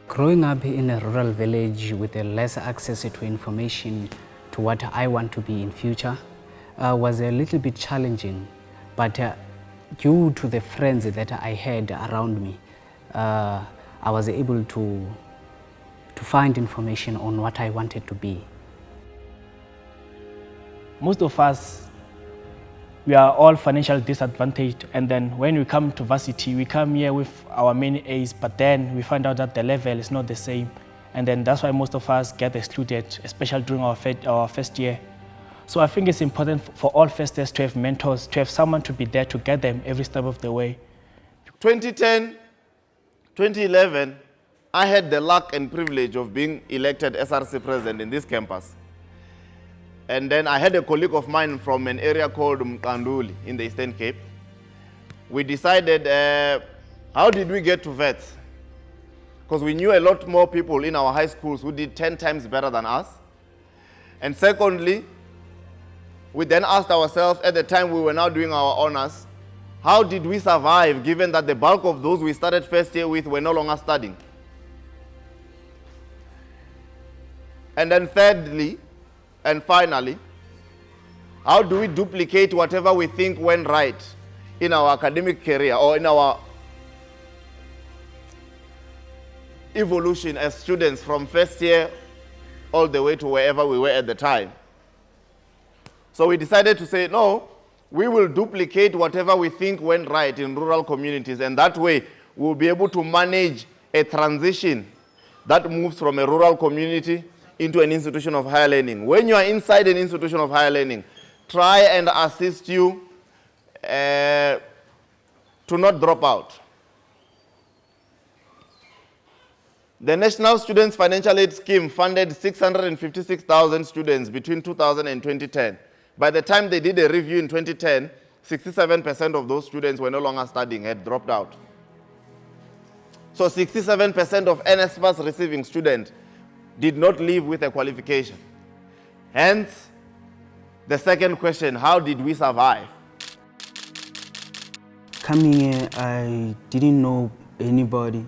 Growing up in a rural village with a less access to information to what I want to be in future was a little bit challenging, but due to the friends that I had around me, I was able to find information on what I wanted to be. Most of us, we are all financially disadvantaged, and then when we come to varsity, we come here with our many A's, but then we find out that the level is not the same, and then that's why most of us get excluded, especially during our first year. So I think it's important for all first years to have mentors, to have someone to be there to guide them every step of the way. 2010, 2011, I had the luck and privilege of being elected SRC president in this campus. And then I had a colleague of mine from an area called Mkanduli in the Eastern Cape. We decided, how did we get to Wits? Because we knew a lot more people in our high schools who did 10 times better than us. And secondly, we then asked ourselves, at the time we were now doing our honors, how did we survive given that the bulk of those we started first year with were no longer studying? And then thirdly, and finally, how do we duplicate whatever we think went right in our academic career or in our evolution as students from first year all the way to wherever we were at the time? So we decided to say, no, we will duplicate whatever we think went right in rural communities, and that way we'll be able to manage a transition that moves from a rural community into an institution of higher learning. When you are inside an institution of higher learning, try and assist you to not drop out. The National Students Financial Aid Scheme funded 656,000 students between 2000 and 2010. By the time they did a review in 2010, 67% of those students were no longer studying, had dropped out. So 67% of NSFAS receiving students did not leave with a qualification. Hence, the second question, how did we survive? Coming here, I didn't know anybody,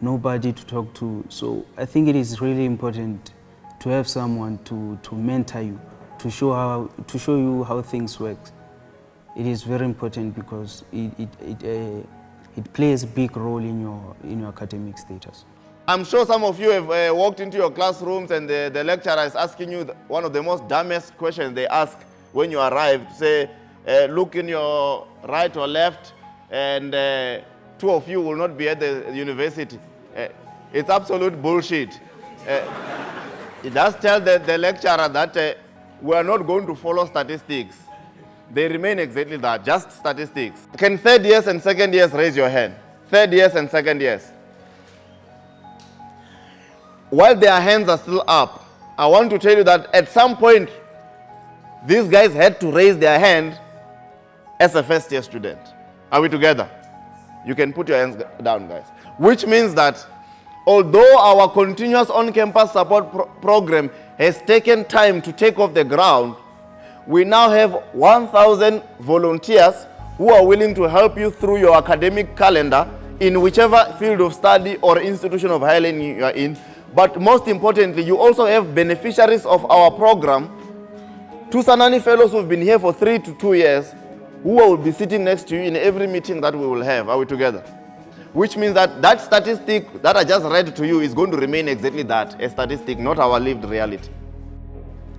nobody to talk to. So I think it is really important to have someone to mentor you, to show you how things work. It is very important because it plays a big role in your academic status. I'm sure some of you have walked into your classrooms and the lecturer is asking you one of the most dumbest questions they ask when you arrive. Say, look in your right or left, and two of you will not be at the university. It's absolute bullshit. It does tell the lecturer that we are not going to follow statistics. They remain exactly that, just statistics. Can third years and second years raise your hand? Third years and second years. While their hands are still up, I want to tell you that at some point, these guys had to raise their hand as a first year student. Are we together? You can put your hands down, guys. Which means that although our continuous on-campus support program has taken time to take off the ground, we now have 1,000 volunteers who are willing to help you through your academic calendar in whichever field of study or institution of higher learning you are in. But most importantly, you also have beneficiaries of our program, Thusanani fellows who have been here for 3 to 2 years, who will be sitting next to you in every meeting that we will have. Are we together? Which means that that statistic that I just read to you is going to remain exactly that, a statistic, not our lived reality.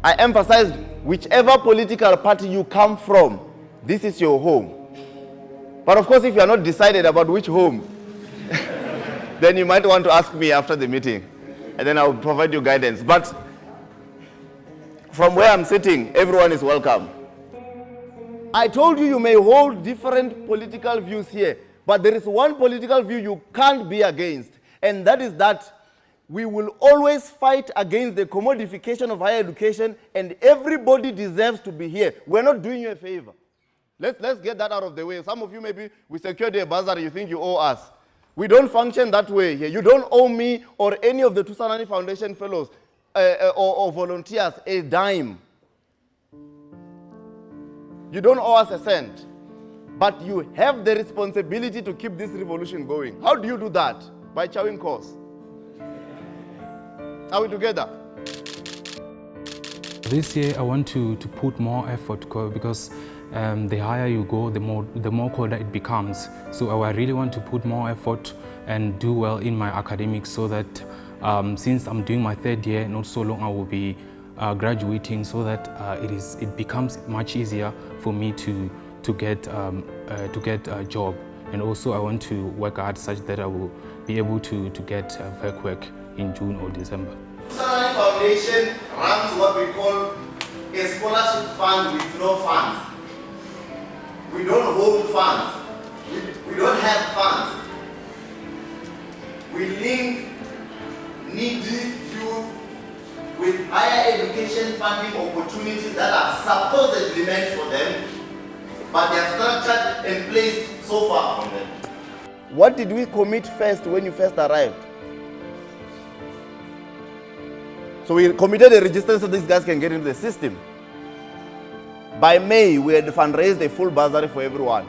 I emphasized whichever political party you come from, this is your home. But of course, if you are not decided about which home, then you might want to ask me after the meeting, and then I'll provide you guidance. But from where I'm sitting, everyone is welcome. I told you may hold different political views here, but there is one political view you can't be against, and that is that we will always fight against the commodification of higher education, and everybody deserves to be here. We're not doing you a favor. Let's get that out of the way. Some of you, maybe we secured a bursary, you think you owe us. We don't function that way here. You don't owe me or any of the Thusanani Foundation fellows or volunteers a dime. You don't owe us a cent. But you have the responsibility to keep this revolution going. How do you do that? By chowing course. Are we together? This year I want to put more effort because the higher you go, the more colder it becomes. So I really want to put more effort and do well in my academics so that since I'm doing my third year, not so long I will be graduating, so that it becomes much easier for me to get a job. And also I want to work hard such that I will be able to get work in June or December. Thusanani Foundation runs what we call a scholarship fund with no funds. We don't hold funds. We don't have funds. We link needy youth with higher education funding opportunities that are supposedly meant for them, but they are structured and placed so far from them. What did we commit first when you first arrived? So we committed a register so these guys can get into the system. By May, we had fundraised a full bursary for everyone.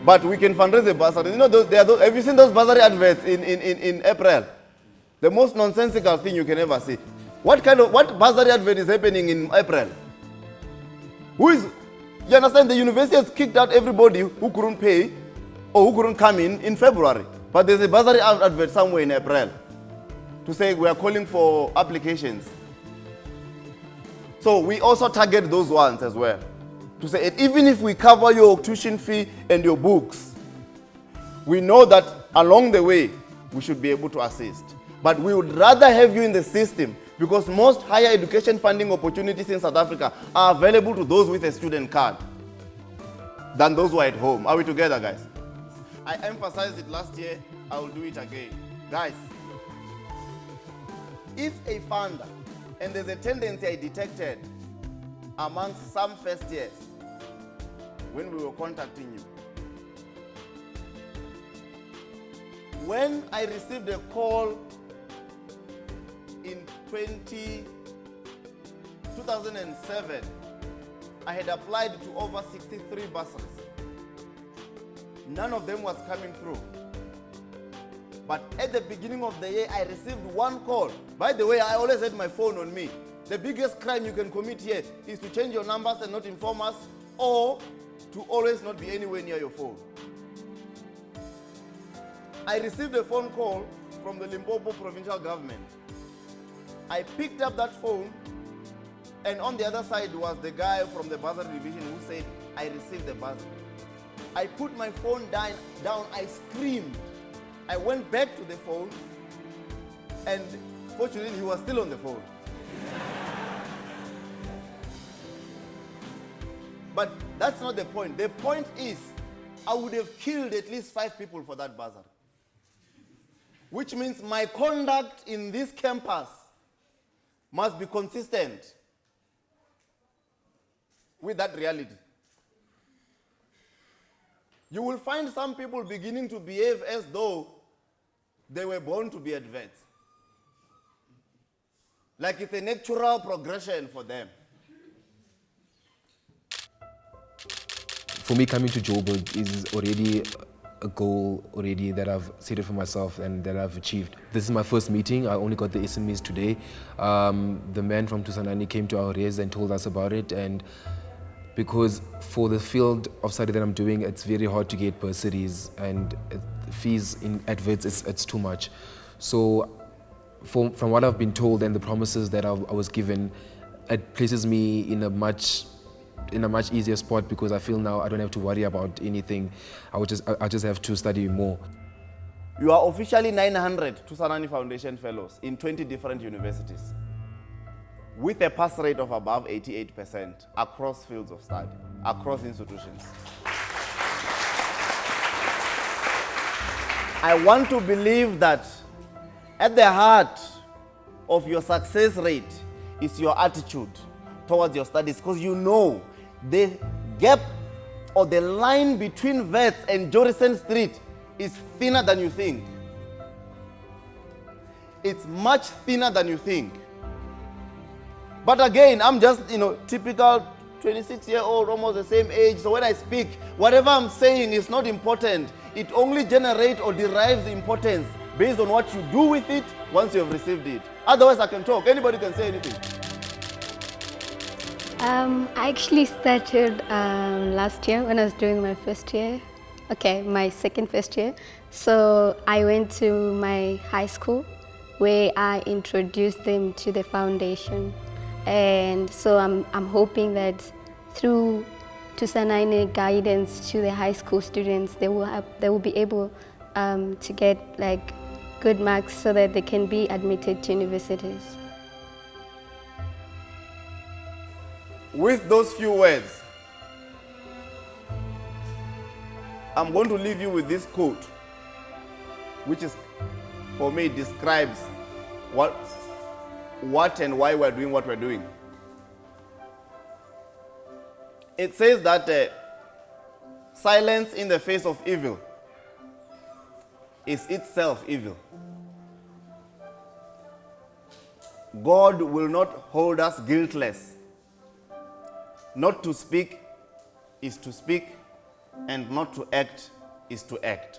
But we can fundraise a bursary. You know, have you seen those bursary adverts in April? The most nonsensical thing you can ever see. What bursary advert is happening in April? You understand, the university has kicked out everybody who couldn't pay or who couldn't come in February. But there's a bursary advert somewhere in April to say we are calling for applications. So we also target those ones as well. To say, even if we cover your tuition fee and your books, we know that along the way, we should be able to assist. But we would rather have you in the system because most higher education funding opportunities in South Africa are available to those with a student card than those who are at home. Are we together, guys? I emphasized it last year, I will do it again. Guys, if a funder, and there's a tendency I detected amongst some first years when we were contacting you. When I received a call in 2007, I had applied to over 63 bursaries. None of them was coming through. But at the beginning of the year, I received one call. By the way, I always had my phone on me. The biggest crime you can commit here is to change your numbers and not inform us, or to always not be anywhere near your phone. I received a phone call from the Limpopo provincial government. I picked up that phone, and on the other side was the guy from the bursary division who said, I received the bursary. I put my phone down, I screamed. I went back to the phone, and fortunately he was still on the phone. But that's not the point. The point is, I would have killed at least 5 people for that bursary. Which means my conduct in this campus must be consistent with that reality. You will find some people beginning to behave as though they were born to be adverts. Like it's a natural progression for them. For me, coming to Joburg is already a goal already that I've set for myself and that I've achieved. This is my first meeting. I only got the SMEs today. The man from Thusanani came to our res and told us about it, and because for the field of study that I'm doing, it's very hard to get bursaries, and fees in adverts, it's too much. So from what I've been told and the promises that I was given, it places me in a much easier spot, because I feel now I don't have to worry about anything. I just have to study more. You are officially 900 Thusanani Foundation Fellows in 20 different universities, with a pass rate of above 88% across fields of study, across institutions. I want to believe that at the heart of your success rate is your attitude towards your studies, because you know the gap or the line between Wits and Jorison Street is thinner than you think. It's much thinner than you think. But again, I'm just, typical 26-year-old, almost the same age. So when I speak, whatever I'm saying is not important. It only generates or derives importance based on what you do with it once you have received it. Otherwise, I can talk. Anybody can say anything. I actually started last year when I was doing my my second first year. So I went to my high school where I introduced them to the foundation. And so I'm hoping that through Thusanani guidance to the high school students, they will be able to get like good marks so that they can be admitted to universities. With those few words, I'm going to leave you with this quote, which is, for me, describes what and why we're doing what we're doing. It says that silence in the face of evil is itself evil. God will not hold us guiltless. Not to speak is to speak, and not to act is to act.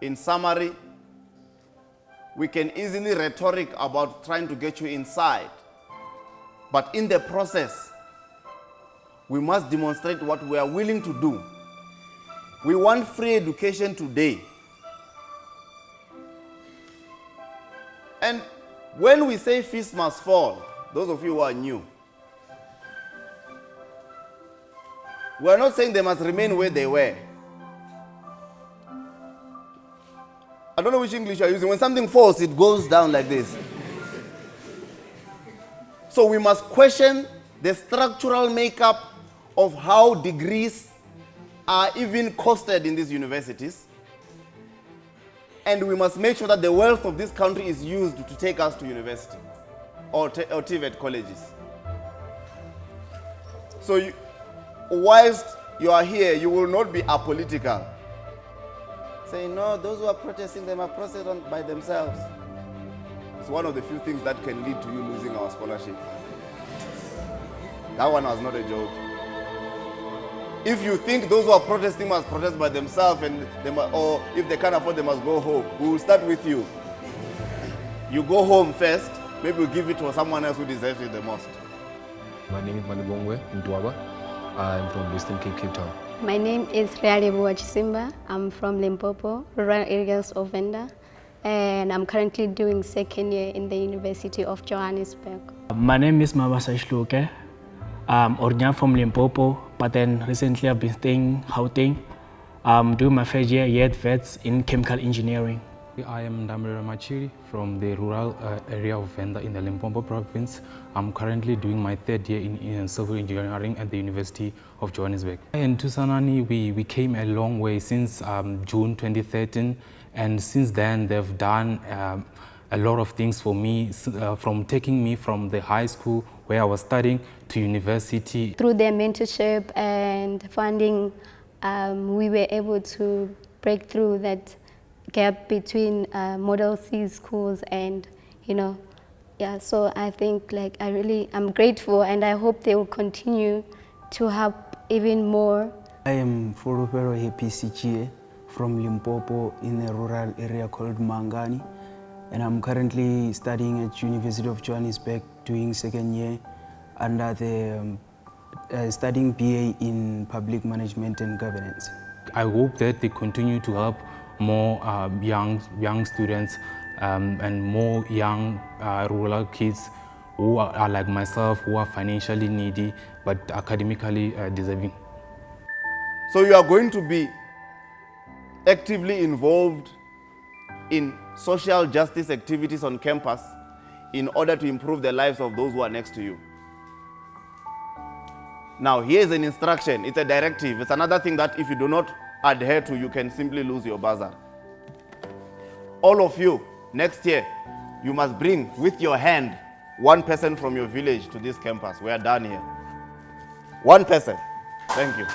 In summary, we can easily rhetoric about trying to get you inside, but in the process, we must demonstrate what we are willing to do. We want free education today. And when we say fees must fall, those of you who are new, we are not saying they must remain where they were. I don't know which English you are using. When something falls, it goes down like this. So we must question the structural makeup of how degrees are even costed in these universities. And we must make sure that the wealth of this country is used to take us to university or TVET colleges. So whilst you are here, you will not be apolitical. Say, no, those who are protesting, they are protesting by themselves. It's one of the few things that can lead to you losing our scholarship. That one was not a joke. If you think those who are protesting must protest by themselves, or if they can't afford, they must go home, we will start with you. You go home first, maybe we'll give it to someone else who deserves it the most. My name is Manibongwe Ndwaba. I'm from Western Cape Town. My name is Witwatersrand. I'm from Limpopo, rural areas of Venda, and I'm currently doing second year in the University of Johannesburg. My name is Mabasa Ishluke. I'm originally from Limpopo, but then recently I've been staying in Gauteng. I'm doing my first year at Wits in chemical engineering. I am Ndamira Machiri from the rural area of Venda in the Limpopo province. I'm currently doing my third year in civil engineering at the University of Johannesburg. In Thusanani, we came a long way since June 2013, and since then they've done a lot of things for me, from taking me from the high school where I was studying to university. Through their mentorship and funding, we were able to break through that gap between Model C schools and, so I think I'm grateful, and I hope they will continue to help even more. I am Forupero PCGA from Limpopo in a rural area called Mangani, and I'm currently studying at University of Johannesburg, doing second year under the studying BA in Public Management and Governance. I hope that they continue to help more young students and more young rural kids who are like myself, who are financially needy but academically deserving. So you are going to be actively involved in social justice activities on campus in order to improve the lives of those who are next to you. Now, here's an instruction. It's a directive. It's another thing that if you do not adhere to, you can simply lose your bursar. All of you, next year, you must bring with your hand one person from your village to this campus. We are done here. One person. Thank you.